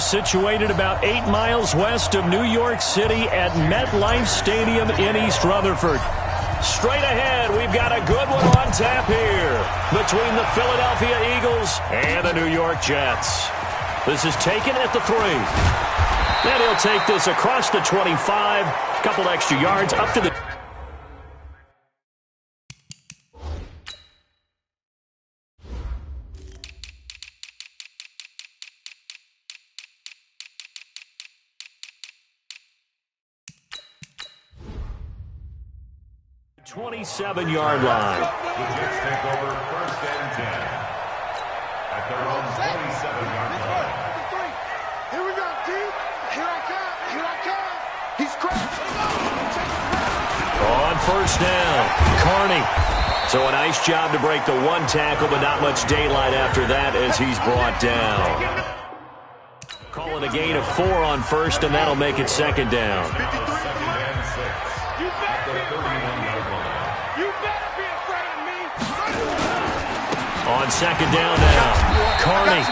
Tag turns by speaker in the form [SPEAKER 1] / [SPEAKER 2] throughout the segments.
[SPEAKER 1] situated about 8 miles west of New York City at MetLife Stadium in East Rutherford. Straight ahead, we've got a good one on tap here between the Philadelphia Eagles and the New York Jets. This is taken at the 3. And he'll take this across the 25, a couple extra yards up to the 27-yard line.
[SPEAKER 2] The Jets take over 1st and 10 at their own 27-yard line.
[SPEAKER 3] Here we go, deep. Here I come. Here I come. He's cracked.
[SPEAKER 1] On 1st down, Carney. So a nice job to break the 1 tackle, but not much daylight after that as he's brought down. Call it a gain of 4 on 1st, and that'll make it 2nd down. On 2nd down now, Carney.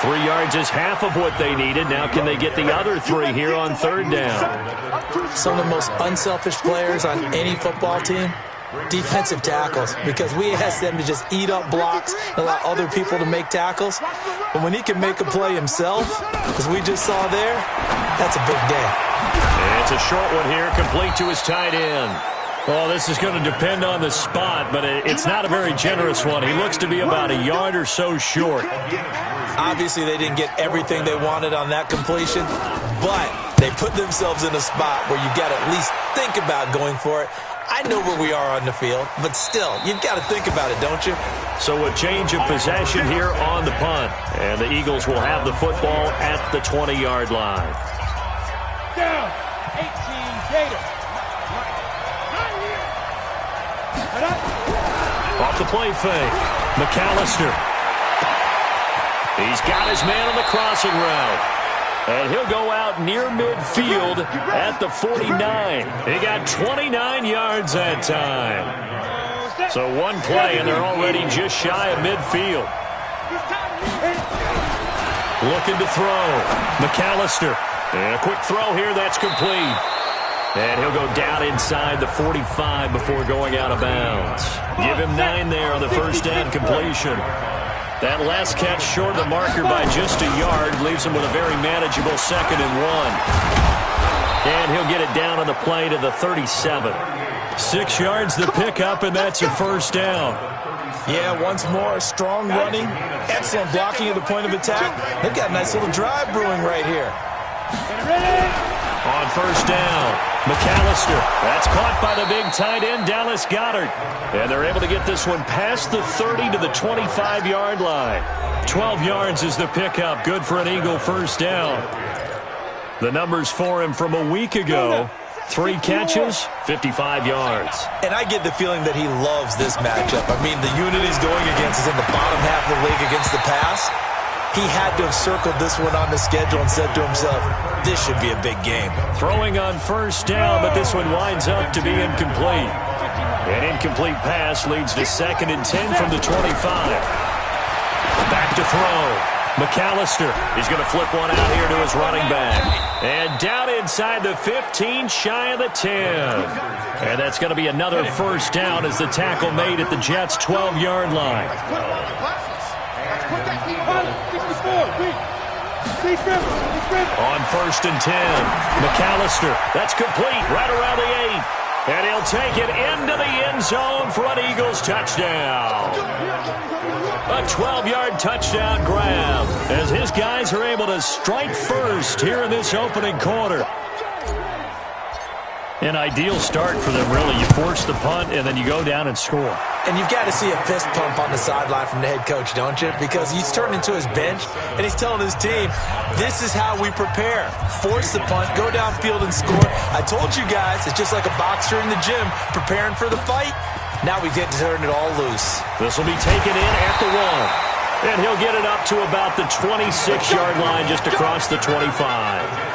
[SPEAKER 1] 3 yards is half of what they needed. Now can they get the other 3 here on 3rd down?
[SPEAKER 4] Some of the most unselfish players on any football team, defensive tackles, because we ask them to just eat up blocks and allow other people to make tackles. But when he can make a play himself, as we just saw there, that's a big day.
[SPEAKER 1] And it's a short one here, complete to his tight end. Well, this is going to depend on the spot, but it's not a very generous one. He looks to be about a yard or so short.
[SPEAKER 4] Obviously, they didn't get everything they wanted on that completion, but they put themselves in a spot where you got to at least think about going for it. I know where we are on the field, but still, you've got to think about it, don't you?
[SPEAKER 1] So a change of possession here on the punt, and the Eagles will have the football at the 20-yard line.
[SPEAKER 3] Down. 18 Gators.
[SPEAKER 1] Off the play fake, McAllister. He's got his man on the crossing route. And he'll go out near midfield at the 49. He got 29 yards that time. So 1 play, and they're already just shy of midfield. Looking to throw. McAllister. And a quick throw here, that's complete. And he'll go down inside the 45 before going out of bounds. Give him 9 there on the 1st down completion. That last catch short of the marker by just a yard leaves him with a very manageable 2nd and 1. And he'll get it down on the play to the 37. 6 yards the pickup, and that's a 1st down.
[SPEAKER 4] Yeah, once more, strong running, excellent blocking at the point of attack. They've got a nice little drive brewing right here.
[SPEAKER 1] On 1st down, McAllister. That's caught by the big tight end, Dallas Goedert. And they're able to get this one past the 30 to the 25-yard line. 12 yards is the pickup. Good for an Eagle 1st down. The numbers for him from a week ago. 3 catches, 55 yards.
[SPEAKER 4] And I get the feeling that he loves this matchup. I mean, the unit he's going against is in the bottom half of the league against the pass. He had to have circled this one on the schedule and said to himself, this should be a big game.
[SPEAKER 1] Throwing on 1st down, but this one winds up to be incomplete. An incomplete pass leads to 2nd and 10 from the 25. Back to throw. McAllister. He's going to flip one out here to his running back. And down inside the 15, shy of the 10. And that's going to be another 1st down as the tackle made at the Jets' 12-yard line. On 1st and 10, McAllister. That's complete right around the 8. And he'll take it into the end zone for an Eagles touchdown. A 12-yard touchdown grab as his guys are able to strike first here in this opening quarter. An ideal start for them, really. You force the punt, and then you go down and score.
[SPEAKER 4] And you've got to see a fist pump on the sideline from the head coach, don't you? Because he's turned into his bench, and he's telling his team, this is how we prepare. Force the punt, go downfield and score. I told you guys, it's just like a boxer in the gym preparing for the fight. Now we get to turn it all loose.
[SPEAKER 1] This will be taken in at the 1. And he'll get it up to about the 26-yard line just across the 25.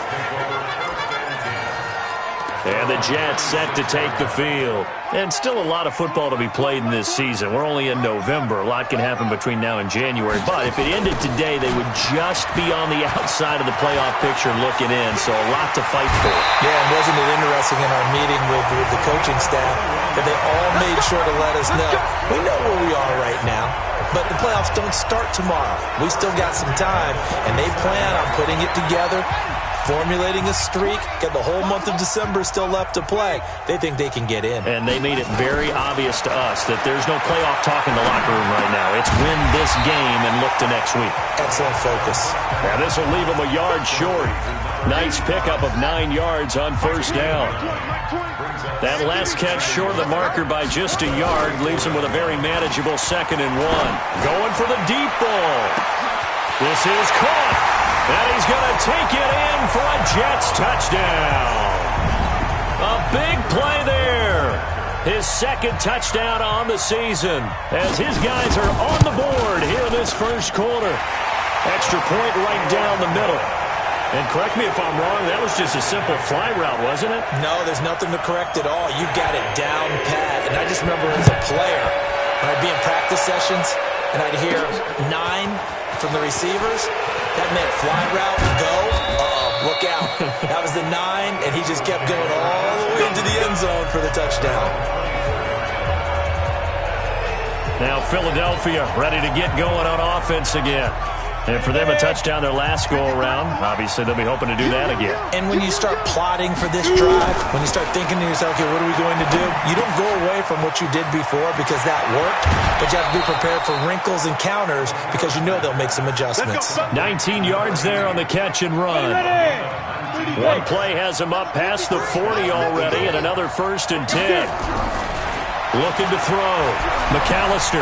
[SPEAKER 1] And the Jets set to take the field. And still a lot of football to be played in this season. We're only in November. A lot can happen between now and January. But if it ended today, they would just be on the outside of the playoff picture looking in. So a lot to fight for.
[SPEAKER 4] Yeah, and wasn't it interesting in our meeting with the coaching staff that they all made sure to let us know, we know where we are right now, but the playoffs don't start tomorrow. We still got some time, and they plan on putting it together, formulating a streak, got the whole month of December still left to play. They think they can get in.
[SPEAKER 1] And they made it very obvious to us that there's no playoff talk in the locker room right now. It's win this game and look to next week.
[SPEAKER 4] Excellent focus.
[SPEAKER 1] Now this will leave them a yard short. Nice pickup of 9 yards on first down. That last catch short of the marker by just a yard leaves him with a very manageable 2nd and 1. Going for the deep ball. This is caught. And he's going to take it in for a Jets touchdown. A big play there. His 2nd touchdown on the season as his guys are on the board here in this first quarter. Extra point right down the middle. And correct me if I'm wrong, that was just a simple fly route, wasn't it?
[SPEAKER 4] No, there's nothing to correct at all. You got it down pat. And I just remember as a player, when I'd be in practice sessions and I'd hear 9 from the receivers, that meant fly route, go, look out. That was the 9, and he just kept going all the way into the end zone for the touchdown.
[SPEAKER 1] Now Philadelphia ready to get going on offense again. And for them, a touchdown their last go-around. Obviously, they'll be hoping to do that again.
[SPEAKER 4] And when you start plotting for this drive, when you start thinking to yourself, okay, what are we going to do? You don't go away from what you did before because that worked, but you have to be prepared for wrinkles and counters because you know they'll make some adjustments.
[SPEAKER 1] 19 yards there on the catch and run. One play has him up past the 40 already, and another 1st and 10. Looking to throw. McAllister.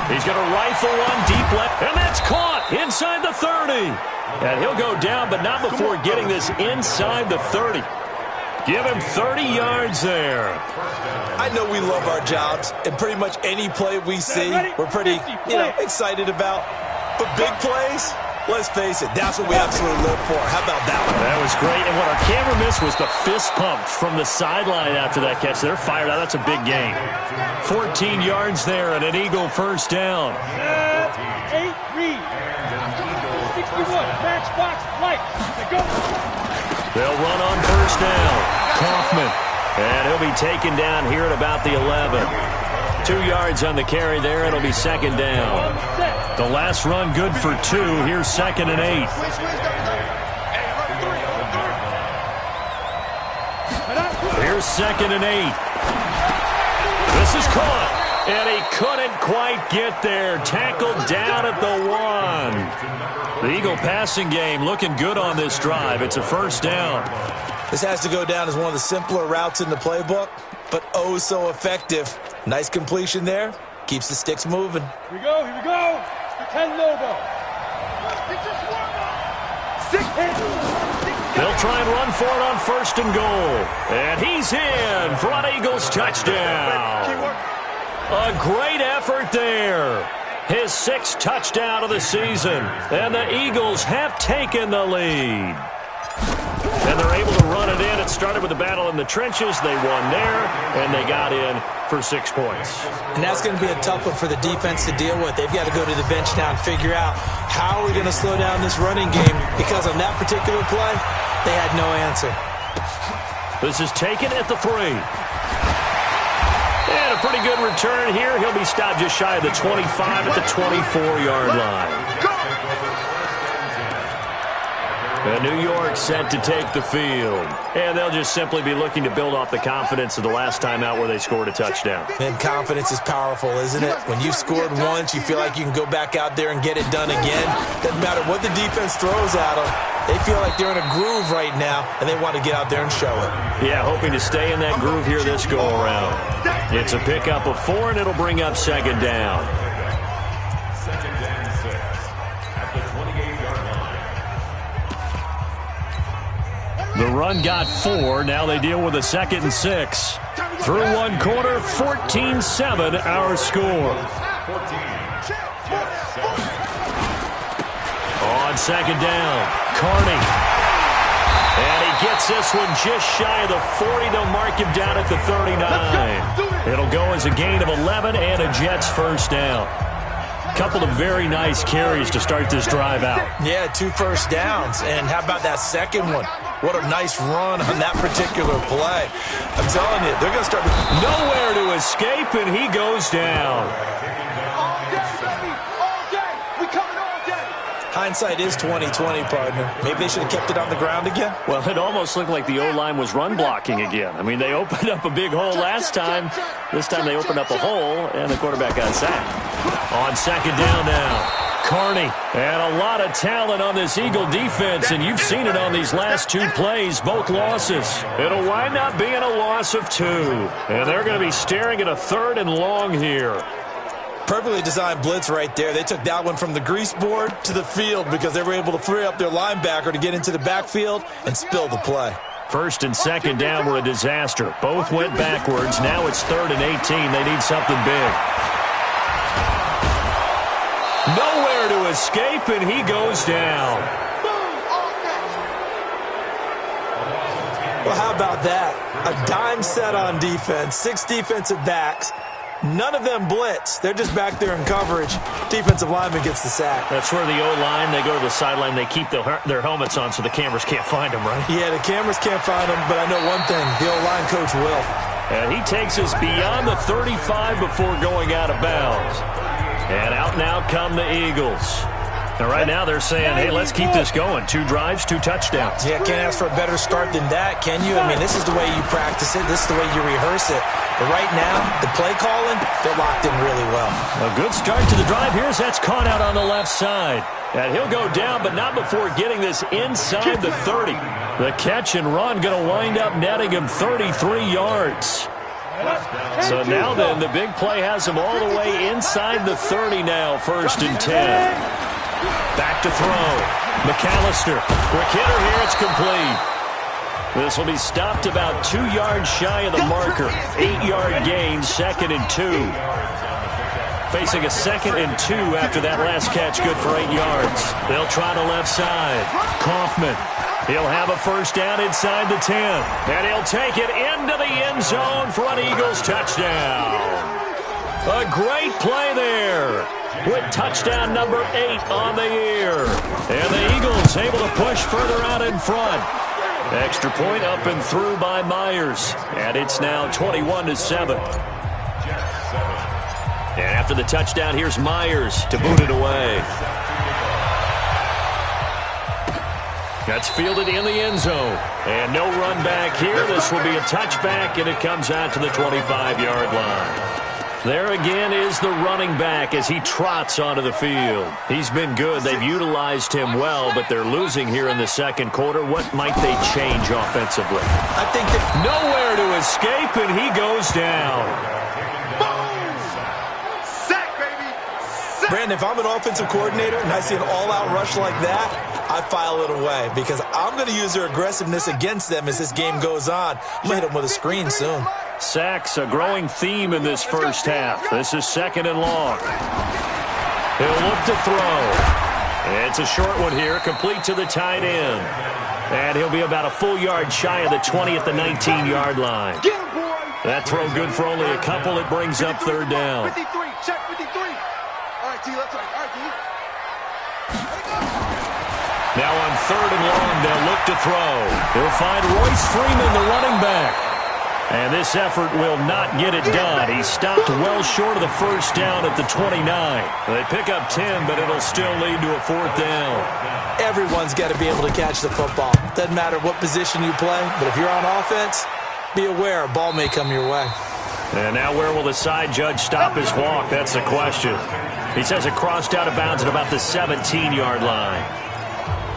[SPEAKER 1] He's going to rifle one deep left, and that's caught inside the 30. And he'll go down, but not before getting this inside the 30. Give him 30 yards there.
[SPEAKER 4] I know we love our jobs, and pretty much any play we see, we're pretty, excited about. But big plays, let's face it, that's what we absolutely live for. How about that one?
[SPEAKER 1] That was great, and what our camera missed was the fist pump from the sideline after that catch. They're fired out. That's a big gain. 14 yards there and an Eagle first down.
[SPEAKER 3] 8 read. 61. Matchbox light. Go.
[SPEAKER 1] They'll run on first down. Kaufman. And he'll be taken down here at about the 11. 2 yards on the carry there. It'll be 2nd down. The last run good for 2. Here's 2nd and 8. Here's 2nd and 8. This is caught. And he couldn't quite get there. Tackled down at the 1. The Eagle passing game looking good on this drive. It's a first down.
[SPEAKER 4] This has to go down as one of the simpler routes in the playbook, but oh so effective. Nice completion there. Keeps the sticks moving.
[SPEAKER 3] Here we go. Here we go. 10 logo.
[SPEAKER 1] They'll try and run for it on 1st and goal. And he's in for an Eagles touchdown. A great effort there. His 6th touchdown of the season. And the Eagles have taken the lead. And they're able to run it in. It started with a battle in the trenches. They won there, and they got in for 6 points.
[SPEAKER 4] And that's going to be a tough one for the defense to deal with. They've got to go to the bench now and figure out how are we going to slow down this running game, because on that particular play, they had no answer.
[SPEAKER 1] This is taken at the 3. And a pretty good return here. He'll be stopped just shy of the 25 at the 24-yard line. And New York set to take the field. And they'll just simply be looking to build off the confidence of the last time out where they scored a touchdown.
[SPEAKER 4] And confidence is powerful, isn't it? When you've scored once, you feel like you can go back out there and get it done again. Doesn't matter what the defense throws at them. They feel like they're in a groove right now, and they want to get out there and show it.
[SPEAKER 1] Yeah, hoping to stay in that groove here this go-around. It's a pickup of 4, and it'll bring up 2nd down. The run got 4. Now they deal with a 2nd and 6. Through one quarter, 14-7 our score. On 2nd down, Carney. And he gets this one just shy of the 40. They'll mark him down at the 39. It'll go as a gain of 11 and a Jets first down. Couple of very nice carries to start this drive out.
[SPEAKER 4] Yeah, 2 first downs. And how about that second one? What a nice run on that particular play. I'm telling you, they're going to start with
[SPEAKER 1] nowhere to escape, and he goes down.
[SPEAKER 3] All day, baby. All day. We coming all day.
[SPEAKER 4] Hindsight is 20/20, partner. Maybe they should have kept it on the ground again.
[SPEAKER 1] Well, it almost looked like the O-line was run blocking again. I mean, they opened up a big hole last time. This time they opened up a hole, and the quarterback got sacked. On second down now, Carney. And a lot of talent on this Eagle defense, and you've seen it on these last 2 plays, both losses. It'll wind up being a loss of 2. And they're going to be staring at a 3rd and long here.
[SPEAKER 4] Perfectly designed blitz right there. They took that one from the grease board to the field because they were able to free up their linebacker to get into the backfield and spill the play.
[SPEAKER 1] First and second down were a disaster. Both went backwards. Now it's 3rd and 18. They need something big. Nowhere to escape, and he goes down.
[SPEAKER 4] Well, how about that? A dime set on defense, 6 defensive backs. None of them blitz. They're just back there in coverage. Defensive lineman gets the sack.
[SPEAKER 1] That's where the O-line, they go to the sideline, they keep their helmets on so the cameras can't find them, right?
[SPEAKER 4] Yeah, the cameras can't find them, but I know one thing. The O-line coach will.
[SPEAKER 1] And he takes us beyond the 35 before going out of bounds. And out now come the Eagles. And right now they're saying, hey, let's keep this going. 2 drives, 2 touchdowns.
[SPEAKER 4] Yeah, can't ask for a better start than that, can you? I mean, this is the way you practice it. This is the way you rehearse it. But right now, the play calling, they're locked in really well.
[SPEAKER 1] A good start to the drive here as that's caught out on the left side. And he'll go down, but not before getting this inside the 30. The catch and run going to wind up netting him 33 yards. So now then, the big play has him all the way inside the 30 now, 1st and 10. Back to throw. McAllister. Quick hitter here. It's complete. This will be stopped about 2 yards shy of the marker. 8-yard gain, 2nd and 2. Facing a 2nd and 2 after that last catch, good for 8 yards. They'll try the left side. Kaufman. He'll have a first down inside the 10. And he'll take it into the end zone for an Eagles touchdown. A great play there with touchdown number 8 on the year. And the Eagles able to push further out in front. Extra point up and through by Myers. And it's now 21-7. And after the touchdown, here's Myers to boot it away. That's fielded in the end zone. And no run back here. This will be a touchback, and it comes out to the 25-yard line. There again is the running back as he trots onto the field. He's been good. They've utilized him well, but they're losing here in the second quarter. What might they change offensively?
[SPEAKER 4] I think that
[SPEAKER 1] nowhere to escape, and he goes down.
[SPEAKER 3] Sack, baby. Sack.
[SPEAKER 4] Brandon, if I'm an offensive coordinator and I see an all-out rush like that, I file it away because I'm going to use their aggressiveness against them as this game goes on. I'm going to hit them with a screen soon.
[SPEAKER 1] Sacks, a growing theme in this first half. This is 2nd and long. He'll look to throw. It's a short one here, complete to the tight end. And he'll be about a full yard shy of the 20 at the 19-yard line. That throw good for only a couple. It brings up 3rd down.
[SPEAKER 3] 53, check 53. All right, T, let's go. All right, T.
[SPEAKER 1] Now on 3rd and long, they'll look to throw. He'll find Royce Freeman, the running back. And this effort will not get it done. He stopped well short of the first down at the 29. They pick up 10, but it'll still lead to a 4th down.
[SPEAKER 4] Everyone's got to be able to catch the football. Doesn't matter what position you play, but if you're on offense, be aware a ball may come your way.
[SPEAKER 1] And now where will the side judge stop his walk? That's the question. He says it crossed out of bounds at about the 17-yard line.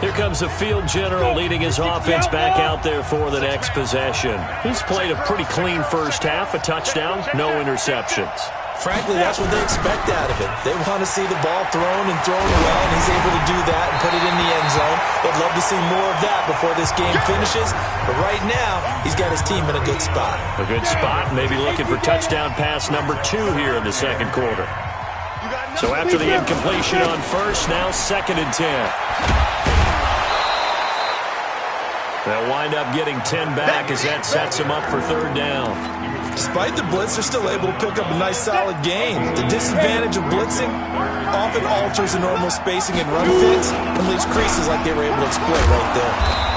[SPEAKER 1] Here comes the field general leading his offense back out there for the next possession. He's played a pretty clean first half, a touchdown, no interceptions.
[SPEAKER 4] Frankly, that's what they expect out of it. They want to see the ball thrown and thrown well, and he's able to do that and put it in the end zone. They'd love to see more of that before this game finishes. But right now, he's got his team in a good spot.
[SPEAKER 1] A good spot, maybe looking for touchdown pass number 2 here in the second quarter. So after the incompletion on first, now 2nd and 10. They'll wind up getting 10 back as that sets them up for third down.
[SPEAKER 4] Despite the blitz, they're still able to pick up a nice, solid gain. The disadvantage of blitzing often alters the normal spacing and run fits and leaves creases like they were able to exploit right there.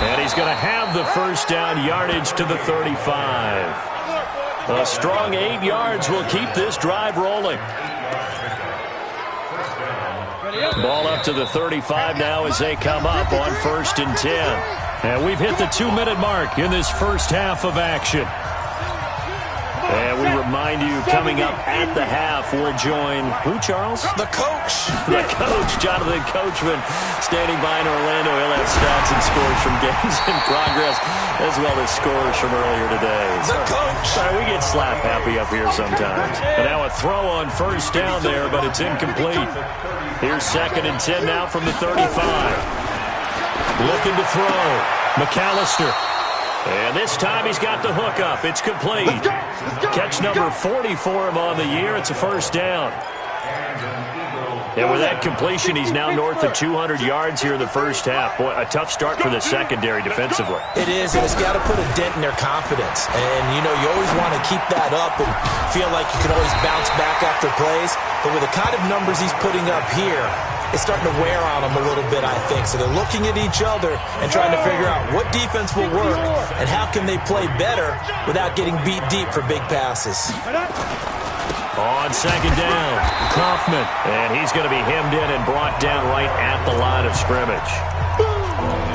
[SPEAKER 1] And he's going to have the first down, yardage to the 35. A strong 8 yards will keep this drive rolling. Ball up to the 35 now as they come up on 1st and 10. And we've hit the 2-minute mark in this first half of action. And we remind you, coming up at the half, we'll join who, Charles?
[SPEAKER 4] The coach.
[SPEAKER 1] The coach, Jonathan Coachman, standing by in Orlando. He'll have stats and scores from games in progress, as well as scores from earlier today.
[SPEAKER 4] The coach.
[SPEAKER 1] We get slap happy up here sometimes. And now a throw on first down there, but it's incomplete. Here's 2nd and 10 now from the 35. Looking to throw. McAllister. And this time he's got the hook up. It's complete. Catch number 40 for him on the year. It's a first down. And with that completion, he's now north of 200 yards here in the first half. Boy, a tough start for the secondary defensively.
[SPEAKER 4] It is, and it's got to put a dent in their confidence. And, you know, you always want to keep that up and feel like you can always bounce back after plays. But with the kind of numbers he's putting up here, it's starting to wear on them a little bit, I think. So they're looking at each other and trying to figure out what defense will work and how can they play better without getting beat deep for big passes.
[SPEAKER 1] On 2nd down, Kaufman. And he's going to be hemmed in and brought down right at the line of scrimmage.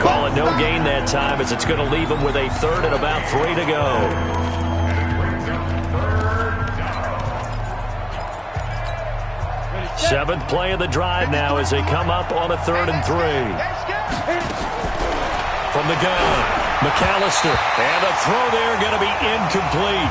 [SPEAKER 1] Calling no gain that time as it's going to leave him with a 3rd and about 3 to go. 7th play of the drive now as they come up on a 3rd and 3. From the gun, McAllister. And the throw there going to be incomplete.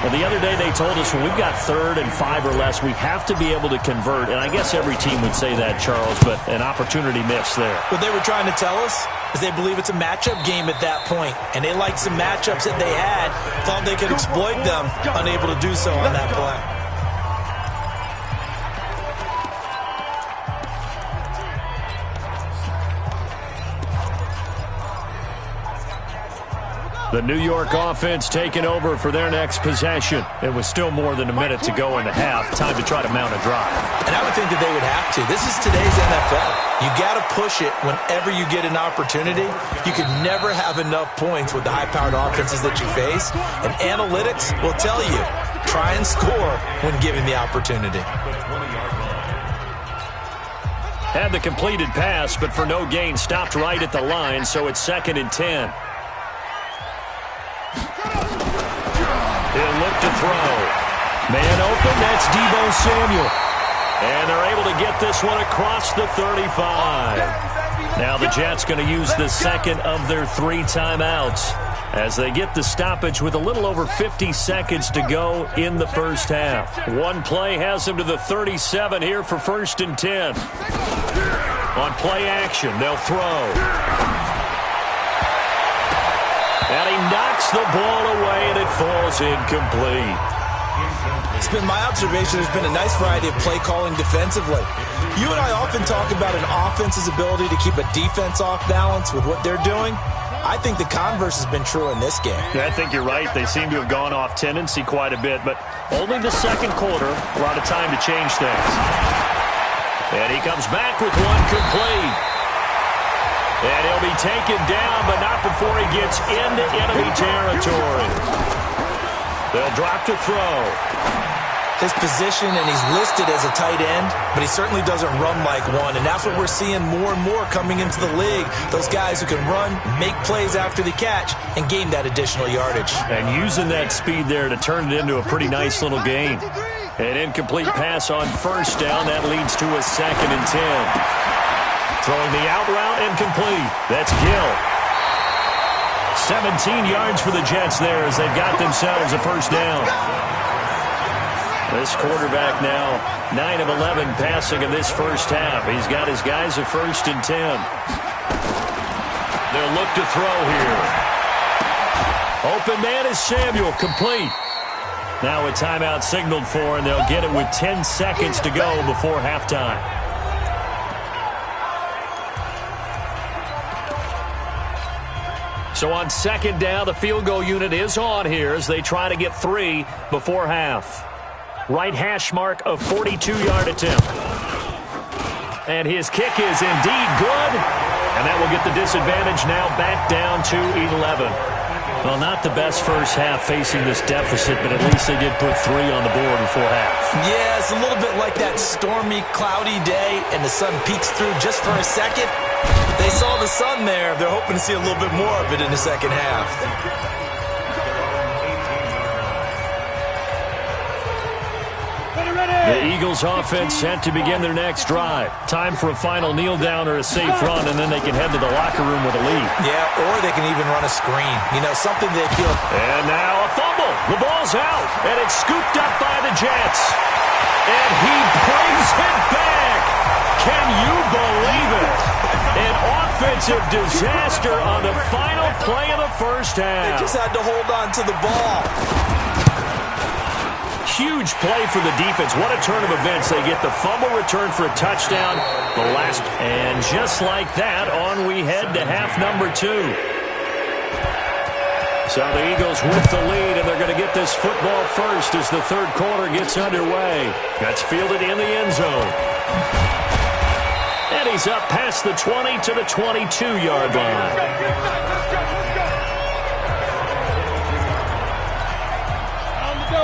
[SPEAKER 1] Well, the other day they told us when we've got 3rd and 5 or less, we have to be able to convert. And I guess every team would say that, Charles, but an opportunity missed there.
[SPEAKER 4] What they were trying to tell us is they believe it's a matchup game at that point. And they liked some matchups that they had, thought they could exploit them, unable to do so on that play.
[SPEAKER 1] The New York offense taking over for their next possession. It was still more than a minute to go in the half. Time to try to mount a drive.
[SPEAKER 4] And I would think that they would have to. This is today's NFL. You got to push it whenever you get an opportunity. You could never have enough points with the high-powered offenses that you face. And analytics will tell you, try and score when given the opportunity.
[SPEAKER 1] Had the completed pass, but for no gain, stopped right at the line, so it's 2nd and 10. He'll look to throw. Man open, that's Deebo Samuel. And they're able to get this one across the 35. Now the Jets going to use the 2nd of their 3 timeouts as they get the stoppage with a little over 50 seconds to go in the first half. One play has them to the 37 here for 1st and 10. On play action, they'll throw. And he knocks the ball away, and it falls incomplete.
[SPEAKER 4] It's been my observation there's been a nice variety of play calling defensively. You and I often talk about an offense's ability to keep a defense off balance with what they're doing. I think the converse has been true in this game.
[SPEAKER 1] Yeah, I think you're right. They seem to have gone off tendency quite a bit, but only the 2nd quarter, a lot of time to change things. And he comes back with one complete. And he'll be taken down, but not before he gets into enemy territory. They'll drop to throw.
[SPEAKER 4] His position, and he's listed as a tight end, but he certainly doesn't run like one, and that's what we're seeing more and more coming into the league. Those guys who can run, make plays after the catch, and gain that additional yardage.
[SPEAKER 1] And using that speed there to turn it into a pretty nice little gain. An incomplete pass on 1st down. That leads to a 2nd and 10. Throwing the out route and complete. That's Gill. 17 yards for the Jets there as they've got themselves a first down. This quarterback now 9 of 11 passing in this first half. He's got his guys a 1st and 10. They'll look to throw here. Open man is Samuel, complete. Now a timeout signaled for, and they'll get it with 10 seconds to go before halftime. So on second down, the field goal unit is on here as they try to get 3 before half. Right hash mark of 42-yard attempt. And his kick is indeed good. And that will get the disadvantage now back down to 11. Well, not the best first half facing this deficit, but at least they did put 3 on the board before half.
[SPEAKER 4] Yeah, it's a little bit like that stormy, cloudy day, and the sun peeks through just for a second. They saw the sun there. They're hoping to see a little bit more of it in the second half.
[SPEAKER 1] The Eagles offense set to begin their next drive. Time for a final kneel down or a safe run, and then they can head to the locker room with a lead.
[SPEAKER 4] Yeah, or they can even run a screen. You know, something they feel.
[SPEAKER 1] And now a fumble. The ball's out, and it's scooped up by the Jets. And he brings it back. Can you believe it? An offensive disaster on the final play of the first half.
[SPEAKER 4] They just had to hold on to the ball.
[SPEAKER 1] Huge play for the defense. What a turn of events. They get the fumble return for a touchdown. The last, and just like that, on we head to half number 2. So the Eagles with the lead, and they're going to get this football first as the third quarter gets underway. That's fielded in the end zone. And he's up past the 20 to the 22-yard line.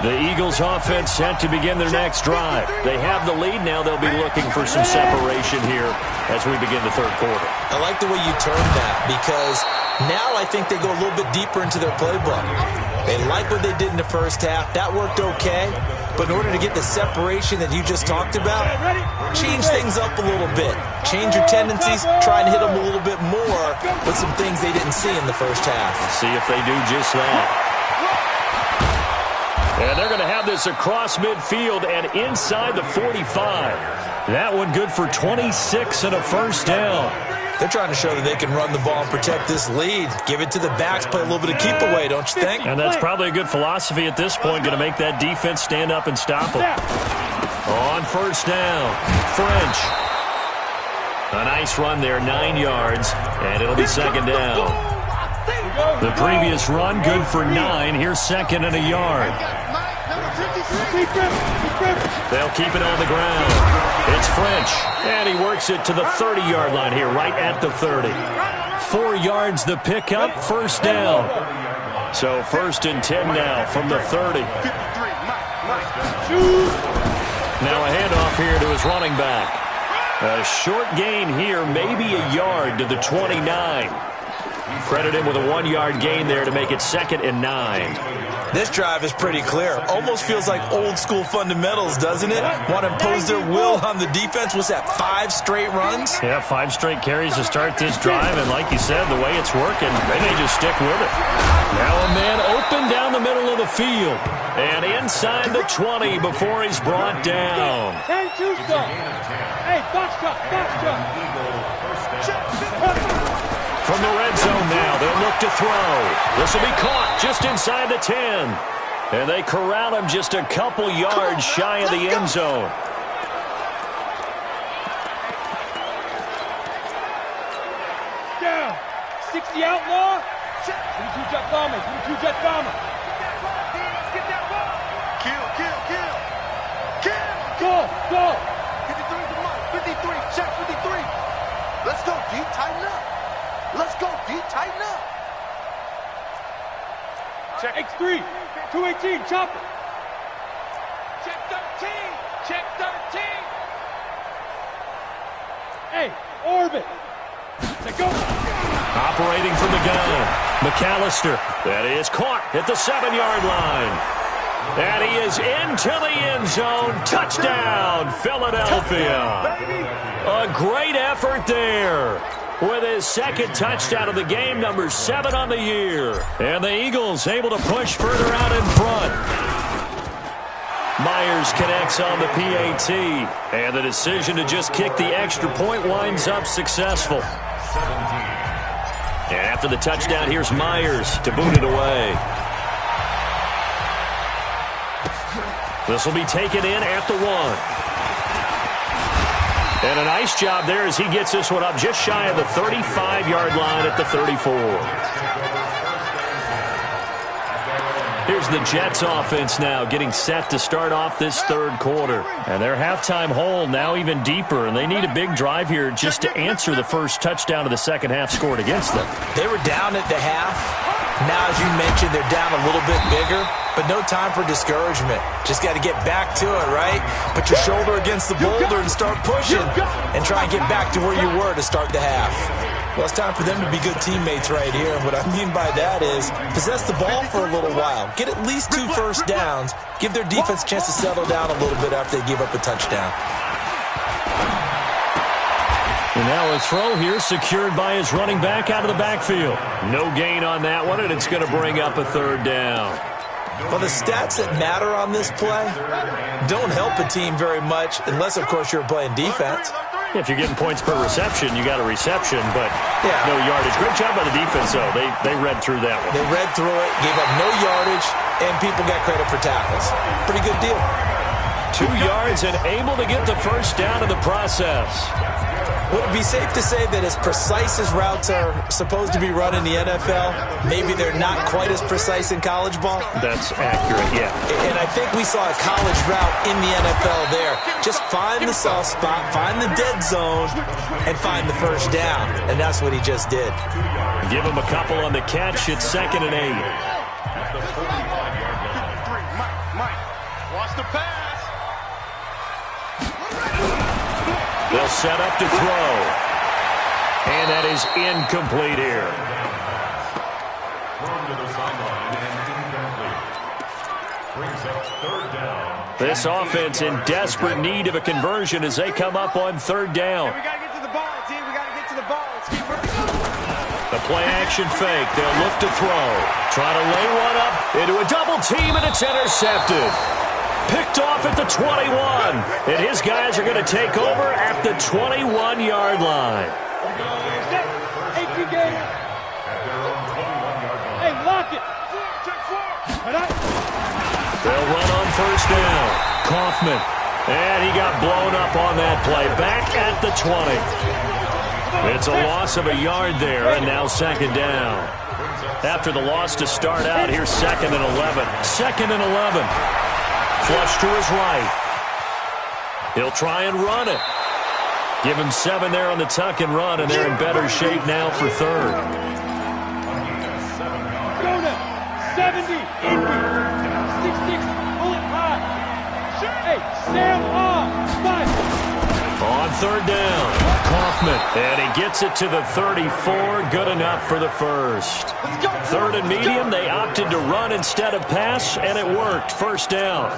[SPEAKER 1] The Eagles offense set to begin their next drive. They have the lead. Now they'll be looking for some separation here as we begin the third quarter.
[SPEAKER 4] I like the way you turned that because now I think they go a little bit deeper into their playbook. They like what they did in the first half. That worked okay. But in order to get the separation that you just talked about, change things up a little bit. Change your tendencies. Try and hit them a little bit more with some things they didn't see in the first half.
[SPEAKER 1] See if they do just that. And they're going to have this across midfield and inside the 45. That one good for 26 and a first down.
[SPEAKER 4] They're trying to show that they can run the ball and protect this lead. Give it to the backs, play a little bit of keep away, don't you think?
[SPEAKER 1] And that's probably a good philosophy at this point, going to make that defense stand up and stop them. On first down, French. A nice run there, 9 yards, and it'll be second down. The previous run, good for 9. Here's second and a yard. They'll keep it on the ground. It's French, and he works it to the 30-yard line here, right at the 30. 4 yards the pickup, first down. So first and 10 now from the 30. Now a handoff here to his running back. A short gain here, maybe a yard to the 29. Credit him with a 1-yard gain there to make it second and 9.
[SPEAKER 4] This drive is pretty clear. Almost feels like old school fundamentals, doesn't it? Want to impose their will on the defense. What's that, 5 straight runs?
[SPEAKER 1] Yeah, 5 straight carries to start this drive. And like you said, the way it's working, they may just stick with it. Now a man open down the middle of the field. And inside the 20 before he's brought down.
[SPEAKER 3] Hey, box cut.
[SPEAKER 1] From the red zone now, they'll look to throw. This will be caught just inside the 10. And they corral him just a couple yards shy of the end zone.
[SPEAKER 3] Down. 60 outlaw. 22 jet bomber. 22 jet bomber. Get that ball. Kill. Go. 53 to Mike. 53. Check 53. Let's go, D. Tighten up. Let's go, D. Tighten up. Check X3. 218. Chopper. Check 13. Hey, orbit. Let's go.
[SPEAKER 1] Operating from the gun. McAllister. That is caught at the 7-yard line. And he is into the end zone. Touchdown, Philadelphia. A great effort there. With his second touchdown of the game, number 7 on the year. And the Eagles able to push further out in front. Myers connects on the PAT. And the decision to just kick the extra point winds up successful. And after the touchdown, here's Myers to boot it away. This will be taken in at the 1. And a nice job there as he gets this one up just shy of the 35-yard line at the 34. Here's the Jets offense now getting set to start off this third quarter. And their halftime hole now even deeper, and they need a big drive here just to answer the first touchdown of the second half scored against them.
[SPEAKER 4] They were down at the half. Now, as you mentioned, they're down a little bit bigger, but no time for discouragement. Just got to get back to it, right? Put your shoulder against the boulder and start pushing and try and get back to where you were to start the half. Well, it's time for them to be good teammates right here. And what I mean by that is possess the ball for a little while. Get at least 2 first downs. Give their defense a chance to settle down a little bit after they give up a touchdown.
[SPEAKER 1] And now a throw here secured by his running back out of the backfield. No gain on that one, and it's going to bring up a third down.
[SPEAKER 4] Well, the stats that matter on this play don't help a team very much unless, of course, you're playing defense.
[SPEAKER 1] If you're getting points per reception, you got a reception, but no yardage. Great job by the defense, though. They read through that one.
[SPEAKER 4] They read through it, gave up no yardage, and people got credit for tackles. Pretty good deal.
[SPEAKER 1] 2 yards and able to get the first down in the process.
[SPEAKER 4] Would it be safe to say that as precise as routes are supposed to be run in the NFL, maybe they're not quite as precise in college ball?
[SPEAKER 1] That's accurate, yeah.
[SPEAKER 4] And I think we saw a college route in the NFL there. Just find the soft spot, find the dead zone, and find the first down. And that's what he just did.
[SPEAKER 1] Give him a couple on the catch. It's 2nd and 8.
[SPEAKER 2] At the 45-yard line.
[SPEAKER 3] Mike, watch the pass.
[SPEAKER 1] They'll set up to throw. And that is incomplete here.
[SPEAKER 2] Thrown to the sideline and incomplete. Brings up third down.
[SPEAKER 1] This offense in desperate need of a conversion as they come up on third down.
[SPEAKER 3] We got to get to the ball, team. We got to get to the ball. Let's keep moving.
[SPEAKER 1] The play-action fake. They'll look to throw. Try to lay one up into a double team, and it's intercepted. Picked off at the 21. And his guys are going to take over at the 21-yard line.
[SPEAKER 3] Hey, lock it.
[SPEAKER 1] They'll run on first down. Kaufman. And he got blown up on that play. Back at the 20. It's a loss of a yard there, and now 2nd down. After the loss to start out, here's 2nd and 11. 2nd and 11. Flush to his right. He'll try and run it. Give him 7 there on the tuck and run, and they're in better shape now for third.
[SPEAKER 3] Go now. 70, 66, pull it high. Hey, Sam on. 5.
[SPEAKER 1] On third down, Kaufman, and he gets it to the 34. Good enough for the first. 3rd and medium, they opted to run instead of pass, and it worked. First down.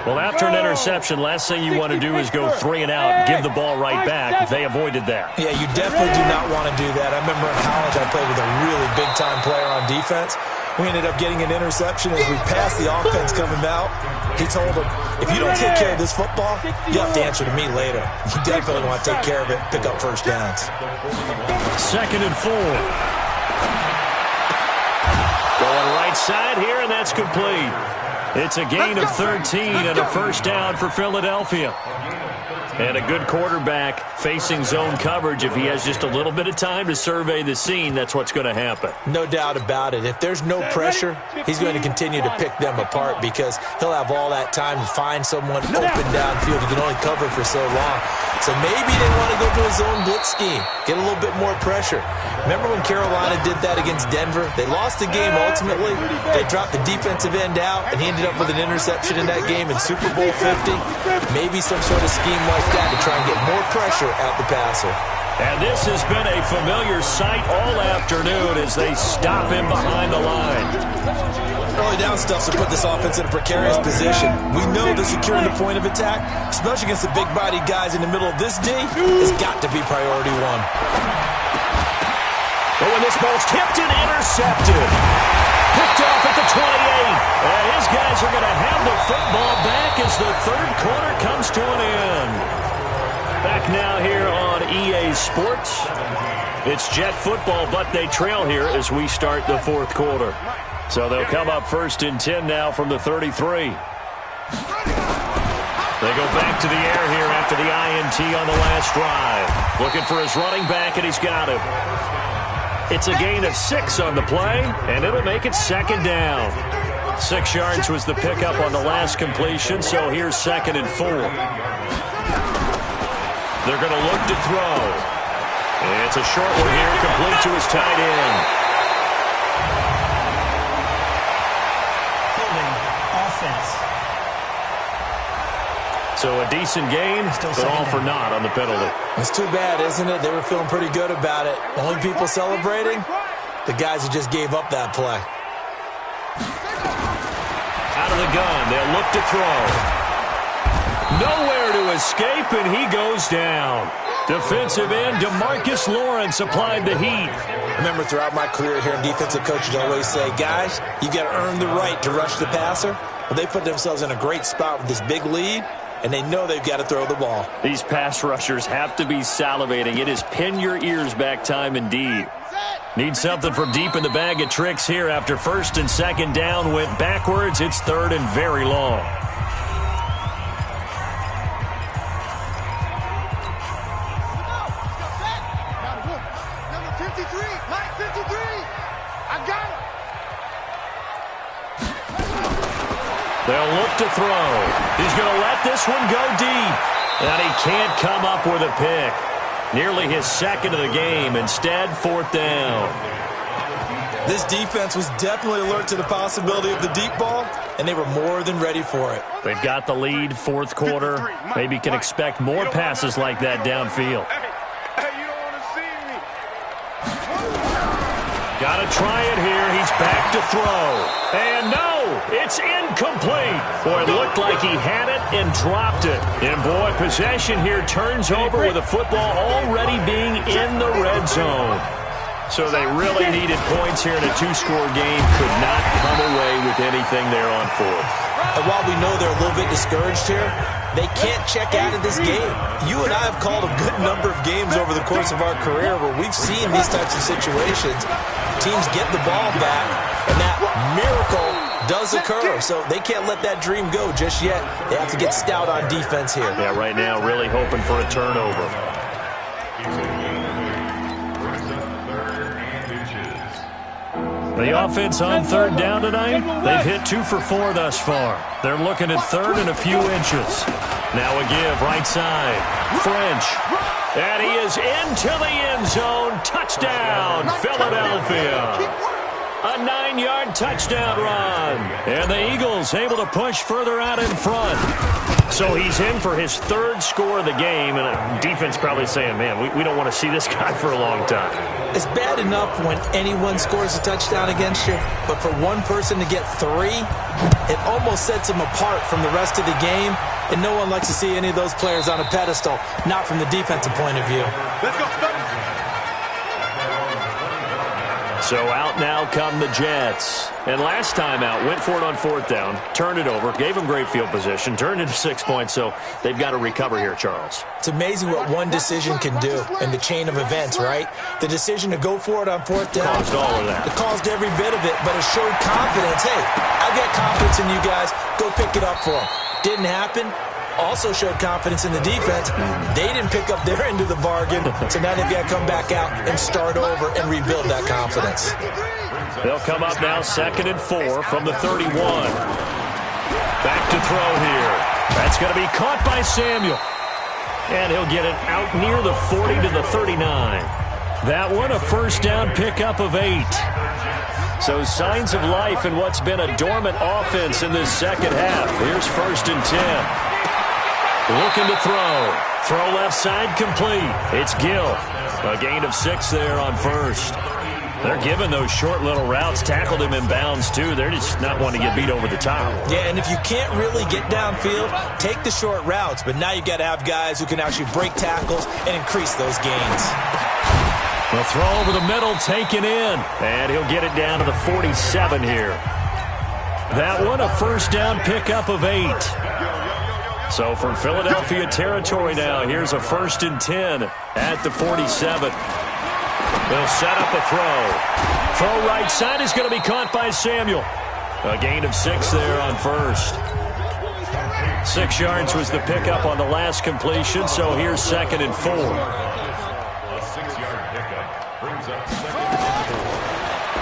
[SPEAKER 1] Well, after an interception, last thing you want to do is go 3 and out and give the ball right back. They avoided that.
[SPEAKER 4] Yeah, you definitely do not want to do that. I remember in college I played with a really big-time player on defense. We ended up getting an interception as we passed the offense coming out. He told him, if you don't take care of this football, you have to answer to me later. You definitely want to take care of it, pick up first downs.
[SPEAKER 1] 2nd and 4. Going right side here, and that's complete. It's a gain of 13 and a first down for Philadelphia. And a good quarterback facing zone coverage. If he has just a little bit of time to survey the scene, that's what's going to happen.
[SPEAKER 4] No doubt about it. If there's no pressure, he's going to continue to pick them apart because he'll have all that time to find someone open downfield. He can only cover for so long. So maybe they want to go to a zone blitz scheme, get a little bit more pressure. Remember when Carolina did that against Denver? They lost the game ultimately. They dropped the defensive end out, and he ended up with an interception in that game in Super Bowl 50. Maybe some sort of scheme like that to try and get more pressure at the passer.
[SPEAKER 1] And this has been a familiar sight all afternoon as they stop him behind the line.
[SPEAKER 4] Early down stuff to put this offense in a precarious position. We know that securing the point of attack, especially against the big-bodied guys in the middle of this D, has got to be priority 1.
[SPEAKER 1] But when this ball's tipped and intercepted, picked off at the 28. And his guys are going to have the football back as the third quarter comes to an end. Back now here on EA Sports. It's Jet football, but they trail here as we start the fourth quarter. So they'll come up 1st and 10 now from the 33. They go back to the air here after the INT on the last drive. Looking for his running back, and he's got him. It's a gain of 6 on the play, and it'll make it 2nd down. 6 yards was the pickup on the last completion, so here's 2nd and 4. They're going to look to throw. It's a short one here, complete to his tight end.
[SPEAKER 5] Holding offense.
[SPEAKER 1] So a decent gain, but all for naught on the penalty.
[SPEAKER 4] It's too bad, isn't it? They were feeling pretty good about it. Only people celebrating? The guys who just gave up that play.
[SPEAKER 1] Out of the gun, they'll look to throw. Nowhere to escape, and he goes down. Defensive end DeMarcus Lawrence applied the heat.
[SPEAKER 4] I remember throughout my career here, defensive coaches always say, guys, you got to earn the right to rush the passer. Well, they put themselves in a great spot with this big lead, and they know they've got to throw the ball.
[SPEAKER 1] These pass rushers have to be salivating. It is pin your ears back time indeed. Need something from deep in the bag of tricks here after 1st and 2nd down went backwards. It's 3rd and very long.
[SPEAKER 3] Number 53, line 53. I got him.
[SPEAKER 1] They'll look to throw. He's going to let this one go deep. And he can't come up with a pick. Nearly his 2nd of the game. Instead, 4th down.
[SPEAKER 4] This defense was definitely alert to the possibility of the deep ball, and they were more than ready for it.
[SPEAKER 1] They've got the lead, 4th quarter. Maybe can expect more passes like that downfield.
[SPEAKER 3] Hey, you don't want to see me.
[SPEAKER 1] Got to try it here. He's back to throw. And no, it's incomplete. Boy, it looked like he had it and dropped it. And boy, possession here turns over with the football already being in the red zone. So they really needed points here in a 2-score game. Could not come away with anything there on 4th.
[SPEAKER 4] And while we know they're a little bit discouraged here, they can't check out of this game. You and I have called a good number of games over the course of our career where we've seen these types of situations. Teams get the ball back, and that miracle does occur. So they can't let that dream go just yet. They have to get stout on defense here.
[SPEAKER 1] Yeah, right now really hoping for a turnover. The offense on 3rd down tonight, they've hit 2 for 4 thus far. They're looking at 3rd and a few inches. Now a give right side. French. And he is into the end zone. Touchdown, Philadelphia. A 9-yard touchdown run. And the Eagles able to push further out in front. So he's in for his 3rd score of the game, and defense probably saying, man, we don't want to see this guy for a long time.
[SPEAKER 4] It's bad enough when anyone scores a touchdown against you, but for one person to get 3, it almost sets him apart from the rest of the game, and no one likes to see any of those players on a pedestal, not from the defensive point of view.
[SPEAKER 3] Let's go,
[SPEAKER 1] So out now come the Jets. And last time out, went for it on 4th down, turned it over, gave them great field position, turned into 6 points, so they've got to recover here, Charles.
[SPEAKER 4] It's amazing what one decision can do in the chain of events, right? The decision to go for it on 4th down.
[SPEAKER 1] Caused all of that.
[SPEAKER 4] It caused every bit of it, but it showed confidence. Hey, I've got confidence in you guys. Go pick it up for them. Didn't happen. Also showed confidence in the defense. They didn't pick up their end of the bargain, so now they've got to come back out and start over and rebuild that confidence.
[SPEAKER 1] They'll come up now 2nd and 4 from the 31. Back to throw here. That's going to be caught by Samuel. And he'll get it out near the 40 to the 39. That one a 1st down pickup of 8. So signs of life in what's been a dormant offense in this 2nd half. Here's 1st and 10. Looking to throw. Throw left side complete. It's Gill. A gain of 6 there on 1st. They're giving those short little routes. Tackled him in bounds, too. They're just not wanting to get beat over the top.
[SPEAKER 4] Yeah, and if you can't really get downfield, take the short routes. But now you got to have guys who can actually break tackles and increase those gains.
[SPEAKER 1] The throw over the middle taken in. And he'll get it down to the 47 here. That one a 1st down pickup of 8. So from Philadelphia territory now, here's a 1st and 10 at the 47. They'll set up a throw. Throw right side is going to be caught by Samuel. A gain of 6 there on 1st. 6 yards was the pickup on the last completion, so here's 2nd and 4.
[SPEAKER 2] A 6-yard pickup brings up 2nd and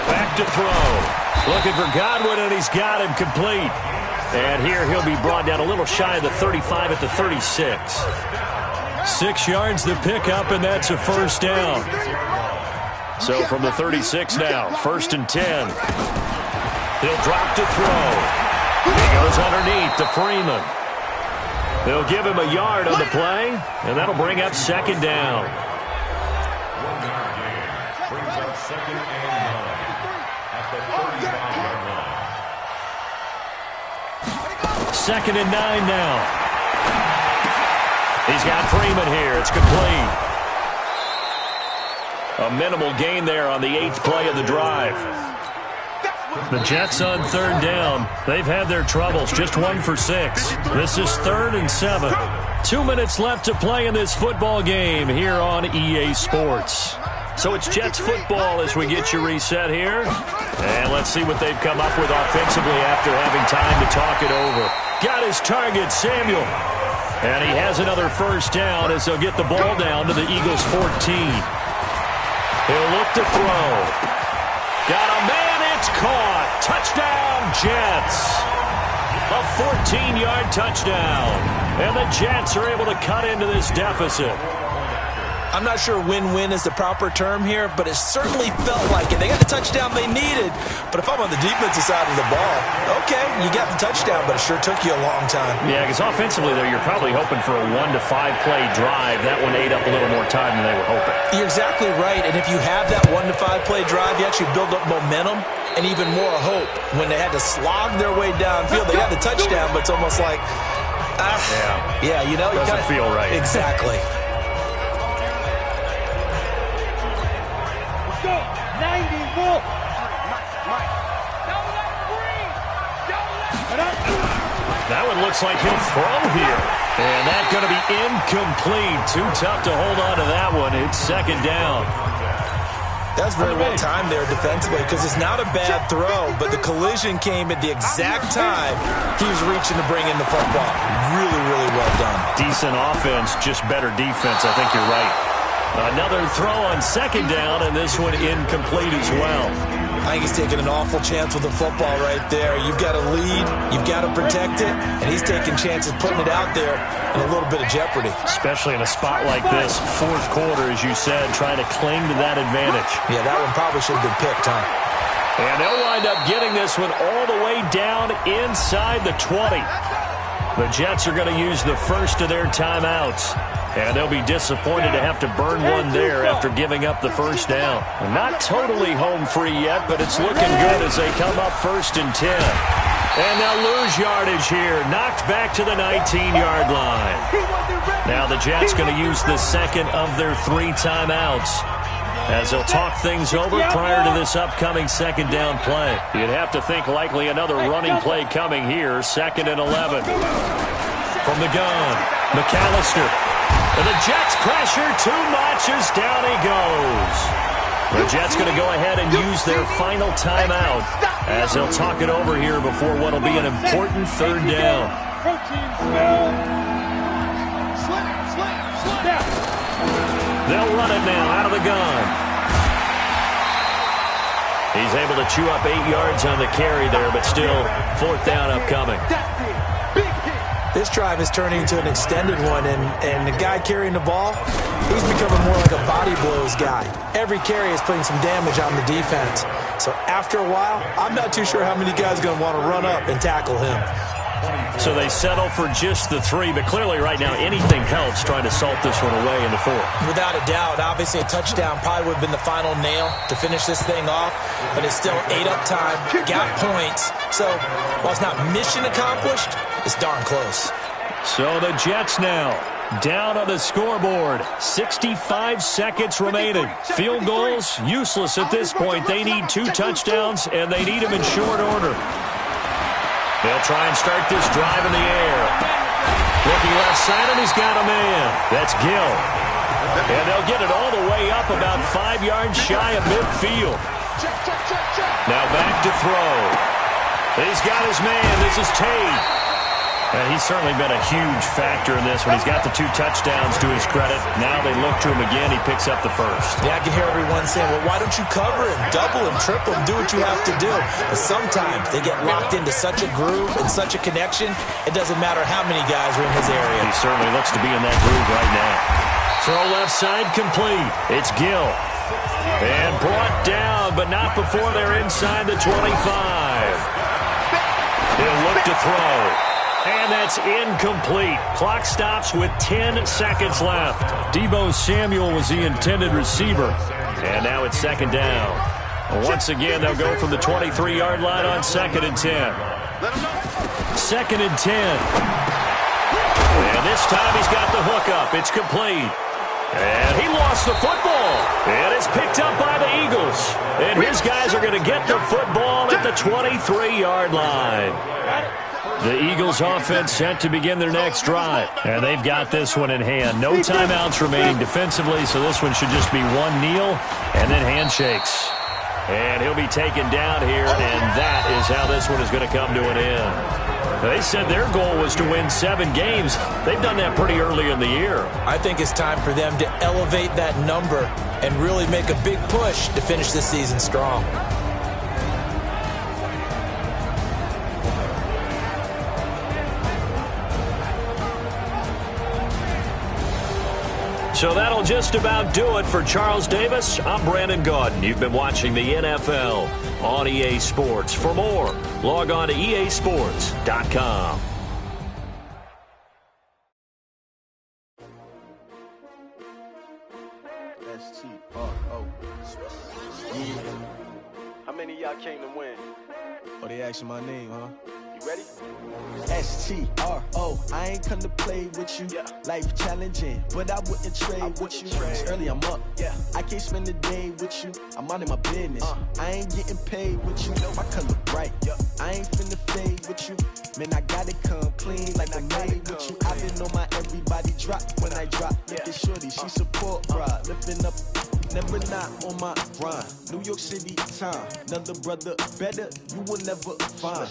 [SPEAKER 2] 4.
[SPEAKER 1] Back to throw. Looking for Godwin, and he's got him complete. And here he'll be brought down a little shy of the 35 at the 36. 6 yards the pickup, and that's a first down. So from the 36 now, 1st and 10. He'll drop to throw. He goes underneath to Freeman. They'll give him a yard on the play, and that'll bring up 2nd down.
[SPEAKER 2] 1 yard gain brings up 2nd and 9 at the 35-yard line.
[SPEAKER 1] 2nd and 9 now. He's got Freeman here. It's complete. A minimal gain there on the 8th play of the drive. The Jets on 3rd down. They've had their troubles. Just 1 for 6. This is 3rd and 7. 2 minutes left to play in this football game here on EA Sports. So it's Jets football as we get you reset here. And let's see what they've come up with offensively after having time to talk it over. Got his target, Samuel. And he has another first down as he'll get the ball down to the Eagles' 14. He'll look to throw. Got a man, it's caught. Touchdown, Jets. A 14-yard touchdown. And the Jets are able to cut into this deficit.
[SPEAKER 4] I'm not sure win-win is the proper term here, but it certainly felt like it. They got the touchdown they needed, but if I'm on the defensive side of the ball, okay, you got the touchdown, but it sure took you a long time.
[SPEAKER 1] Yeah, because offensively, though, you're probably hoping for a 1 to 5 play drive. That one ate up a little more time than they were hoping.
[SPEAKER 4] You're exactly right, and if you have that 1 to 5 play drive, you actually build up momentum and even more hope. When they had to slog their way downfield, they got the touchdown, but it's almost like, yeah, you know.
[SPEAKER 1] Doesn't feel right.
[SPEAKER 4] Exactly.
[SPEAKER 1] That one looks like he'll throw here. And that's going to be incomplete. Too tough to hold on to that one. It's 2nd down.
[SPEAKER 4] That's very well timed there defensively because it's not a bad throw, but the collision came at the exact time he was reaching to bring in the football. Really, really well done.
[SPEAKER 1] Decent offense, just better defense. I think you're right. Another throw on 2nd down, and this one incomplete as well.
[SPEAKER 4] I think he's taking an awful chance with the football right there. You've got to lead, you've got to protect it, and he's taking chances putting it out there in a little bit of jeopardy.
[SPEAKER 1] Especially in a spot like this, 4th quarter, as you said, trying to cling to that advantage.
[SPEAKER 4] Yeah, that one probably should have been picked, huh?
[SPEAKER 1] And they'll wind up getting this one all the way down inside the 20. The Jets are going to use the first of their timeouts. And they'll be disappointed to have to burn one there after giving up the first down. Not totally home free yet, but it's looking good as they come up 1st and 10. And they'll lose yardage here. Knocked back to the 19-yard line. Now the Jets going to use the second of their 3 timeouts as they'll talk things over prior to this upcoming 2nd down play. You'd have to think likely another running play coming here, 2nd and 11. From the gun, McAllister. And the Jets pressure too much as down he goes. The Jets going to go ahead and use their final timeout as they'll talk it over here before what will be an important 3rd down. They'll run it now out of the gun. He's able to chew up 8 yards on the carry there, but still 4th down upcoming.
[SPEAKER 4] This drive is turning into an extended one, and the guy carrying the ball, he's becoming more like a body blows guy. Every carry is putting some damage on the defense. So after a while, I'm not too sure how many guys are going to want to run up and tackle him.
[SPEAKER 1] So they settle for just the 3, but clearly right now anything helps trying to salt this one away in the 4th.
[SPEAKER 4] Without a doubt, obviously a touchdown probably would have been the final nail to finish this thing off, but it's still 8 up time, got points. So while it's not mission accomplished, it's darn close.
[SPEAKER 1] So the Jets now down on the scoreboard. 65 seconds remaining. Field goals useless at this point. They need 2 touchdowns, and they need them in short order. They'll try and start this drive in the air. Looking left side, and he's got a man. That's Gill. And they'll get it all the way up about 5 yards shy of midfield. Now back to throw. He's got his man. This is Tate. And he's certainly been a huge factor in this one. He's got the 2 touchdowns to his credit. Now they look to him again. He picks up the first.
[SPEAKER 4] Yeah, I can hear everyone saying, well, why don't you cover him, double him, triple him, do what you have to do. But sometimes they get locked into such a groove and such a connection, it doesn't matter how many guys are in his area.
[SPEAKER 1] He certainly looks to be in that groove right now. Throw left side complete. It's Gill. And brought down, but not before they're inside the 25. He'll look to throw. And that's incomplete. Clock stops with 10 seconds left. Deebo Samuel was the intended receiver. And now it's second down. Once again, they'll go from the 23-yard line on 2nd and 10. 2nd and 10. And this time he's got the hook up. It's complete. And he lost the football. And it's picked up by the Eagles. And his guys are going to get the football at the 23-yard line. The Eagles offense set to begin their next drive. And they've got this one in hand. No timeouts remaining defensively, so this one should just be one kneel and then handshakes. And he'll be taken down here, and that is how this one is going to come to an end. They said their goal was to win 7 games. They've done that pretty early in the year.
[SPEAKER 4] I think it's time for them to elevate that number and really make a big push to finish this season strong.
[SPEAKER 1] So that'll just about do it for Charles Davis. I'm Brandon Gaudin. You've been watching the NFL on EA Sports. For more, log on to easports.com.
[SPEAKER 3] S-T-R-O. Yeah. How many of y'all came to win?
[SPEAKER 5] Oh, they asking my name, huh?
[SPEAKER 3] You ready?
[SPEAKER 5] S-T-R-O. I ain't come to play with you.
[SPEAKER 3] Yeah.
[SPEAKER 5] Life challenging, but I wouldn't trade with you.
[SPEAKER 3] trade.
[SPEAKER 5] It's early, I'm up.
[SPEAKER 3] Yeah.
[SPEAKER 5] I can't spend the day with you. I'm out in my business. I ain't getting paid with you. My color bright.
[SPEAKER 3] Yeah.
[SPEAKER 5] I ain't finna fade with you. Man, I gotta come clean like I made with you. I didn't know my everybody drop when I drop. Look at shorty, she support pride. Lifting up, never not on my grind. New York City time. Another brother better, you will never find.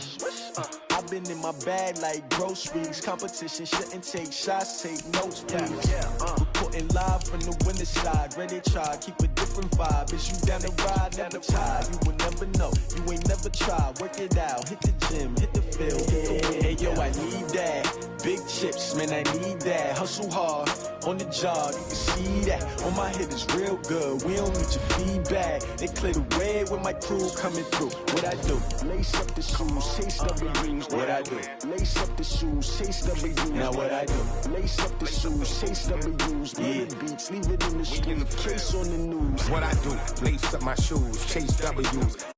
[SPEAKER 5] I've been in my bag like groceries. Competition shouldn't take shots, take notes, please. Reporting live from the winter side. Ready to try, keep a different vibe. Is you down the ride, never tired. You will never know, you ain't never tried. Work it out, hit the gym, hit the field, hit the wind. Hey yo, I need that. Big chips, man, I need that. Hustle hard, on the job, you can see that. On my head is real good, we don't need your feedback. They clear the way with my crew coming through. What I do? Lace up the shoes, chase W's. What I do? Lace up the shoes, chase W's. Now what I do? Lace up the shoes, chase W's. Yeah. Beats, leave it in the street, case on the news.
[SPEAKER 6] What I do? Lace up my shoes, chase W's.